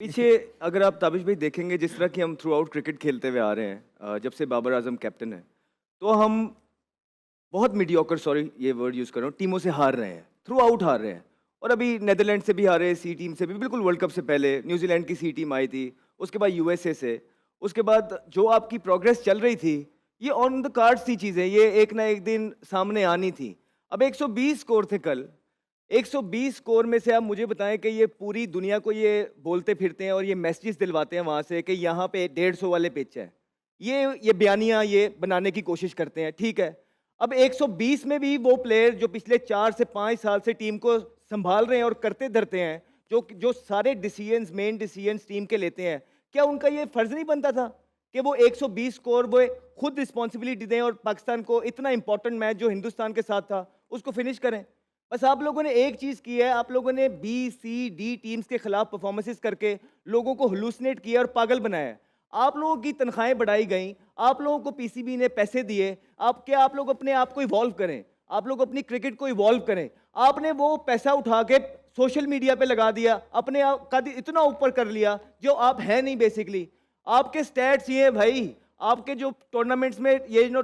پیچھے اگر آپ تابش بھائی دیکھیں گے جس طرح کی ہم تھرو آؤٹ کرکٹ کھیلتے ہوئے آ رہے ہیں جب سے بابر اعظم کیپٹن ہے تو ہم بہت میڈیوکر سوری یہ ورڈ یوز کر رہا ہوں ٹیموں سے ہار رہے ہیں تھرو آؤٹ ہار رہے ہیں اور ابھی نیدرلینڈ سے بھی ہارے سی ٹیم سے بھی بالکل ورلڈ کپ سے پہلے نیوزی لینڈ کی سی ٹیم آئی تھی اس کے بعد یو ایس اے سے اس کے بعد جو آپ کی پروگرس چل رہی تھی یہ آن دا کارڈس تھی چیزیں یہ ایک نہ ایک دن سامنے آنی تھی اب 120 اسکور تھے کل 120 اسکور میں سے آپ مجھے بتائیں کہ یہ پوری دنیا کو یہ بولتے پھرتے ہیں اور یہ میسیجز دلواتے ہیں وہاں سے کہ یہاں پہ 150 والے پچ ہے یہ بیانیاں یہ بنانے کی کوشش کرتے ہیں ٹھیک ہے اب 120 میں بھی وہ پلیئر جو پچھلے 4 سے 5 سال سے ٹیم کو سنبھال رہے ہیں اور کرتے دھرتے ہیں جو سارے ڈیسیجنز مین ڈیسیجنز ٹیم کے لیتے ہیں کیا ان کا یہ فرض نہیں بنتا تھا کہ وہ 120 اسکور وہ خود رسپانسبلٹی دیں اور پاکستان کو اتنا امپورٹنٹ میچ جو ہندوستان کے ساتھ تھا اس کو فنش کریں بس آپ لوگوں نے ایک چیز کی ہے آپ لوگوں نے بی سی ڈی ٹیمز کے خلاف پرفارمنسز کر کے لوگوں کو ہلوسنیٹ کیا اور پاگل بنایا ہے آپ لوگوں کی تنخواہیں بڑھائی گئیں آپ لوگوں کو پی سی بی نے پیسے دیے آپ لوگ اپنے آپ کو ایوالو کریں آپ لوگ اپنی کرکٹ کو ایوالو کریں آپ نے وہ پیسہ اٹھا کے سوشل میڈیا پہ لگا دیا اپنے آپ کا اتنا اوپر کر لیا جو آپ ہیں نہیں بیسکلی آپ کے سٹیٹس یہ ہیں بھائی آپ کے جو ٹورنامنٹس میں یہ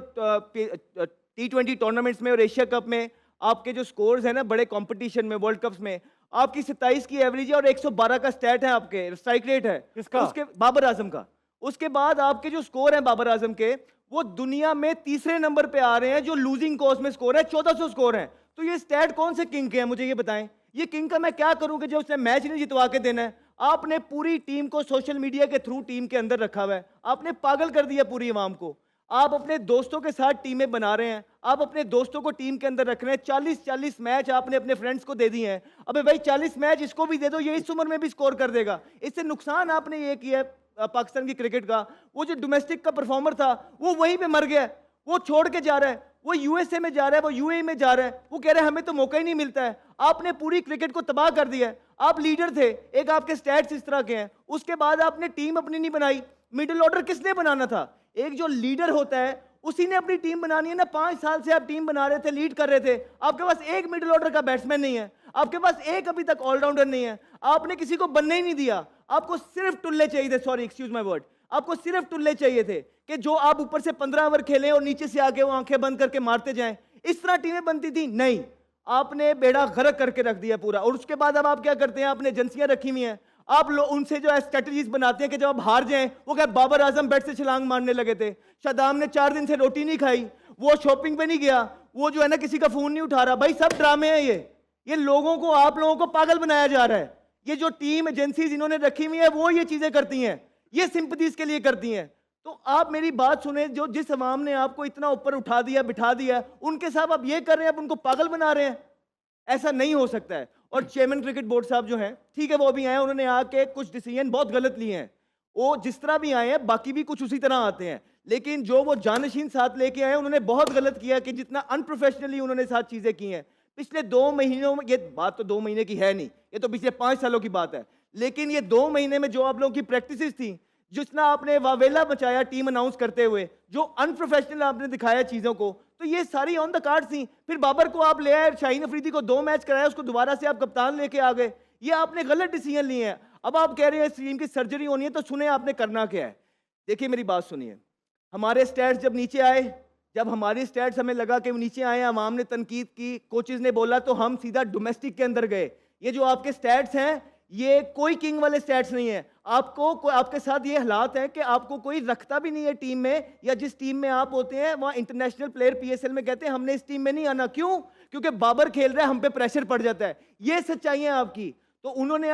T20 ٹورنامنٹس میں اور ایشیا کپ میں آپ کے جو سکورز ہیں نا بڑے کمپٹیشن میں ورلڈ کپس میں آپ کی 27 کی ایوریج ہے اور 112 کا سٹیٹ ہے آپ کے اسٹرائک ریٹ ہے کس کا؟ اس کے بابر اعظم کا اس کے بعد آپ کے جو سکور ہیں بابر اعظم کے وہ دنیا میں تیسرے نمبر پہ آ رہے ہیں جو لوزنگ کوس میں سکور ہے 1400 سکور ہیں تو یہ سٹیٹ کون سے کنگ کے ہیں مجھے یہ بتائیں یہ کنگ کا میں کیا کروں کہ جو اس نے میچ نہیں جتوا کے دینا ہے آپ نے پوری ٹیم کو سوشل میڈیا کے تھرو ٹیم کے اندر رکھا ہوا ہے آپ نے پاگل کر دیا پوری عوام کو آپ اپنے دوستوں کے ساتھ ٹیمیں بنا رہے ہیں آپ اپنے دوستوں کو ٹیم کے اندر رکھ رہے ہیں 40 میچ آپ نے اپنے فرینڈز کو دے دی ہیں ابے بھائی 40 میچ اس کو بھی دے دو یہ اس عمر میں بھی سکور کر دے گا اس سے نقصان آپ نے یہ کیا ہے پاکستان کی کرکٹ کا وہ جو ڈومیسٹک کا پرفارمر تھا وہ وہیں پہ مر گیا ہے وہ چھوڑ کے جا رہا ہے وہ یو ایس اے میں جا رہا ہے وہ یو اے میں جا رہا ہے وہ کہہ رہے ہیں ہمیں تو موقع ہی نہیں ملتا ہے آپ نے پوری کرکٹ کو تباہ کر دیا ہے آپ لیڈر تھے ایک آپ کے سٹیٹس اس طرح کے ہیں اس کے بعد آپ نے ٹیم اپنی نہیں بنائی مڈل آرڈر کس نے بنانا تھا ایک جو لیڈر ہوتا ہے اسی نے اپنی ٹیم بنانی ہے نا 5 سال سے آپ ٹیم بنا رہے تھے لیڈ کر رہے تھے آپ کے پاس ایک مڈل آرڈر کا بیٹسمین نہیں ہے آپ کے پاس ایک ابھی تک آل راؤنڈر نہیں ہے آپ نے کسی کو بننے ہی نہیں دیا آپ کو صرف ٹلے چاہیے تھے سوری ایکسکیوز مائی ورڈ آپ کو صرف ٹلے چاہیے تھے کہ جو آپ اوپر سے 15 اوور کھیلیں اور نیچے سے آگے وہ آنکھیں بند کر کے مارتے جائیں اس طرح ٹیمیں بنتی تھی نہیں آپ نے بیڑا غرق کر کے رکھ دیا پورا اور اس کے بعد اب آپ کیا کرتے ہیں آپ نے ایجنسیاں رکھی ہوئی ہیں آپ لوگ ان سے جو اسٹریٹجیز بناتے ہیں کہ جب آپ ہار جائیں وہ کہ بابر اعظم بیٹ سے چھلانگ مارنے لگے تھے شادام نے 4 دن سے روٹی نہیں کھائی وہ شاپنگ پہ نہیں گیا وہ جو ہے نا کسی کا فون نہیں اٹھا رہا بھائی سب ڈرامے ہیں یہ لوگوں کو آپ لوگوں کو پاگل بنایا جا رہا ہے یہ جو ٹیم ایجنسیز انہوں نے رکھی ہوئی ہے وہ یہ چیزیں کرتی ہیں یہ سمپتیز کے لیے کرتی ہیں تو آپ میری بات سنیں جو جس عوام نے آپ کو اتنا اوپر اٹھا دیا بٹھا دیا ان کے ساتھ آپ یہ کر رہے ہیں آپ ان کو پاگل بنا رہے ہیں ایسا نہیں ہو سکتا ہے اور چیئرمین کرکٹ بورڈ صاحب جو ہیں ٹھیک ہے وہ بھی آئے انہوں نے آ کے کچھ ڈیسیجن بہت غلط لیے ہیں وہ جس طرح بھی آئے ہیں باقی بھی کچھ اسی طرح آتے ہیں لیکن جو وہ جانشین ساتھ لے کے آئے انہوں نے بہت غلط کیا کہ جتنا انپروفیشنلی انہوں نے ساتھ چیزیں کی ہیں پچھلے 2 مہینوں میں یہ بات تو 2 مہینے کی ہے نہیں یہ تو پچھلے 5 سالوں کی بات ہے لیکن یہ 2 مہینے میں جو آپ لوگوں کی پریکٹسز تھیں جتنا آپ نے واویلا بچایا ٹیم اناؤنس کرتے ہوئے جو انپروفیشنل آپ نے دکھایا چیزوں کو تو یہ ساری آن دا کارڈ تھیں پھر بابر کو آپ لے آئے شاہین افریدی کو 2 میچ کرایا اس کو دوبارہ سے آپ کپتان لے کے آ گئے یہ آپ نے غلط ڈیسیجن لیے ہیں اب آپ کہہ رہے ہیں اس ٹیم کی سرجری ہونی ہے تو سنیں آپ نے کرنا کیا ہے دیکھیے میری بات سنیے ہمارے سٹیٹس جب نیچے آئے جب ہماری سٹیٹس ہمیں لگا کہ وہ نیچے آئے عوام نے تنقید کی کوچز نے بولا تو ہم سیدھا ڈومیسٹک کے اندر گئے یہ جو آپ کے سٹیٹس ہیں یہ کوئی کنگ والے سٹیٹس نہیں ہیں آپ کے ساتھ یہ حالات ہیں کہ آپ کو کوئی رکھتا بھی نہیں ہے ٹیم میں یا جس ٹیم میں آپ ہوتے ہیں وہاں international player P S L میں کہتے ہیں ہم نے اس ٹیم میں نہیں آنا کیوں کیونکہ بابر کھیل رہا ہے ہم پہ پریشر پڑ جاتا ہے یہ سچائی ہے آپ کی تو انہوں نے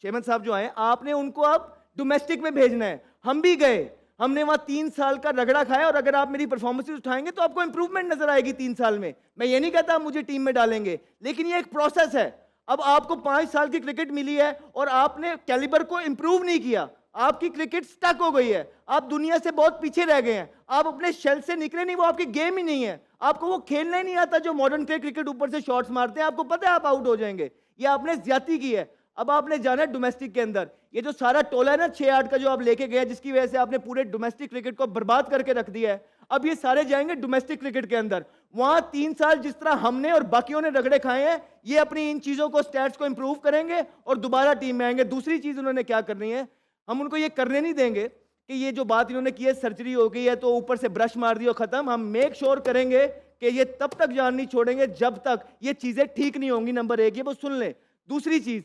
چیئرمین صاحب جو آئے آپ نے ان کو آپ ڈومیسٹک میں بھیجنا ہے ہم بھی گئے ہم نے وہاں 3 سال کا رگڑا کھایا اور اگر آپ میری پرفارمنس اٹھائیں گے تو آپ کو امپروومنٹ نظر آئے گی 3 سال میں یہ نہیں کہتا مجھے ٹیم میں ڈالیں گے لیکن یہ ایک پروسیس ہے اب آپ کو 5 سال کی کرکٹ ملی ہے اور آپ نے کیلیبر کو امپروو نہیں کیا آپ کی کرکٹ سٹک ہو گئی ہے آپ دنیا سے بہت پیچھے رہ گئے ہیں آپ اپنے شیل سے نکلے نہیں وہ آپ کی گیم ہی نہیں ہے آپ کو وہ کھیلنا ہی نہیں آتا جو ماڈرن کرکٹ اوپر سے شاٹس مارتے ہیں آپ کو پتہ ہے آپ آؤٹ ہو جائیں گے یہ آپ نے زیادتی کی ہے اب آپ نے جانا ہے ڈومیسٹک کے اندر. یہ جو سارا ٹولہ ہے نا 6-8 کا جو آپ لے کے گئے جس کی وجہ سے آپ نے پورے ڈومیسٹک کرکٹ کو برباد کر کے رکھ دیا ہے, اب یہ سارے جائیں گے ڈومیسٹک کرکٹ کے اندر. وہاں 3 سال جس طرح ہم نے اور باقیوں نے رگڑے کھائے ہیں, یہ اپنی ان چیزوں کو سٹیٹس کو امپروو کریں گے اور دوبارہ ٹیم میں آئیں گے. دوسری چیز انہوں نے کیا کرنی ہے, ہم ان کو یہ کرنے نہیں دیں گے کہ یہ جو بات انہوں نے کی ہے سرجری ہو گئی ہے تو اوپر سے برش مار دی اور ختم. ہم میک شور کریں گے کہ یہ تب تک جان نہیں چھوڑیں گے جب تک یہ چیزیں ٹھیک نہیں ہوں گی. نمبر 1 یہ وہ سن لیں. دوسری چیز,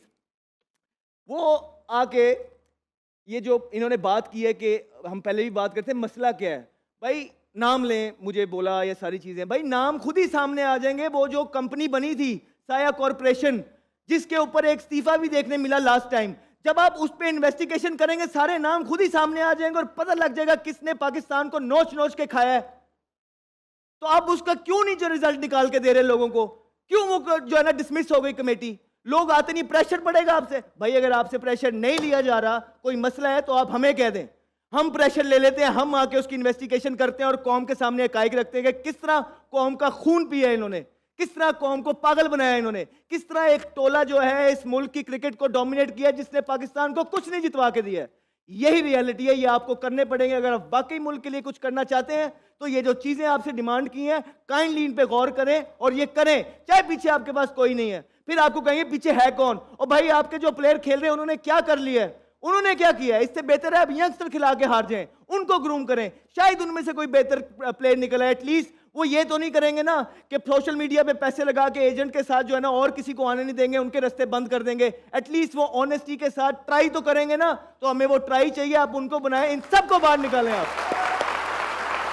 وہ آ کے یہ جو انہوں نے بات کی ہے کہ ہم پہلے بھی بات کرتے ہیں مسئلہ کیا ہے. بھائی نام لیں, مجھے بولا یہ ساری چیزیں, بھائی نام خود ہی سامنے آ جائیں گے. وہ جو کمپنی بنی تھی سایہ کارپوریشن جس کے اوپر ایک استعفیٰ بھی دیکھنے ملا لاسٹ ٹائم, جب آپ اس پہ انویسٹیگیشن کریں گے سارے نام خود ہی سامنے آ جائیں گے اور پتہ لگ جائے گا کس نے پاکستان کو نوچ نوچ کے کھایا ہے. تو آپ اس کا کیوں نہیں جو رزلٹ نکال کے دے رہے لوگوں کو, کیوں وہ جو ہے نا ڈسمس ہو گئی کمیٹی. لوگ آتے نہیں, پریشر پڑے گا آپ سے. بھائی اگر آپ سے پریشر نہیں لیا جا رہا, کوئی مسئلہ ہے تو آپ ہمیں کہہ دیں, ہم پریشر لے لیتے ہیں, ہم آ کے اس کی انویسٹیگیشن کرتے ہیں اور قوم کے سامنے حقائق رکھتے ہیں کہ کس طرح قوم کا خون پیا انہوں نے, کس طرح قوم کو پاگل بنایا انہوں نے, کس طرح ایک ٹولہ جو ہے اس ملک کی کرکٹ کو ڈومینیٹ کیا جس نے پاکستان کو کچھ نہیں جتوا کے دیا. یہی ریالٹی ہے, یہ آپ کو کرنے پڑیں گے اگر آپ واقعی ملک کے لیے کچھ کرنا چاہتے ہیں. تو یہ جو چیزیں آپ سے ڈیمانڈ کی ہیں کائنڈلی ان پہ غور کریں اور یہ کریں, چاہے پیچھے آپ کے پاس کوئی نہیں ہے. پھر آپ کو کہیں گے پیچھے ہے کون, اور بھائی آپ کے جو پلیئر کھیل رہے ہیں انہوں نے کیا کر لیا ہے, انہوں نے کیا کیا ہے. اس سے بہتر ہے اب ینگسٹر کھلا کے ہار جائیں, ان کو گروم کریں, شاید ان میں سے کوئی بہتر پلیئر نکلا ہے. ایٹ لیسٹ وہ یہ تو نہیں کریں گے نا کہ سوشل میڈیا پہ پیسے لگا کے ایجنٹ کے ساتھ جو ہے نا اور کسی کو آنے نہیں دیں گے, ان کے رستے بند کر دیں گے. ایٹ لیسٹ وہ آنیسٹی کے ساتھ ٹرائی تو کریں گے نا, تو ہمیں وہ ٹرائی چاہیے. آپ ان کو بنائیں, ان سب کو باہر نکالیں آپ.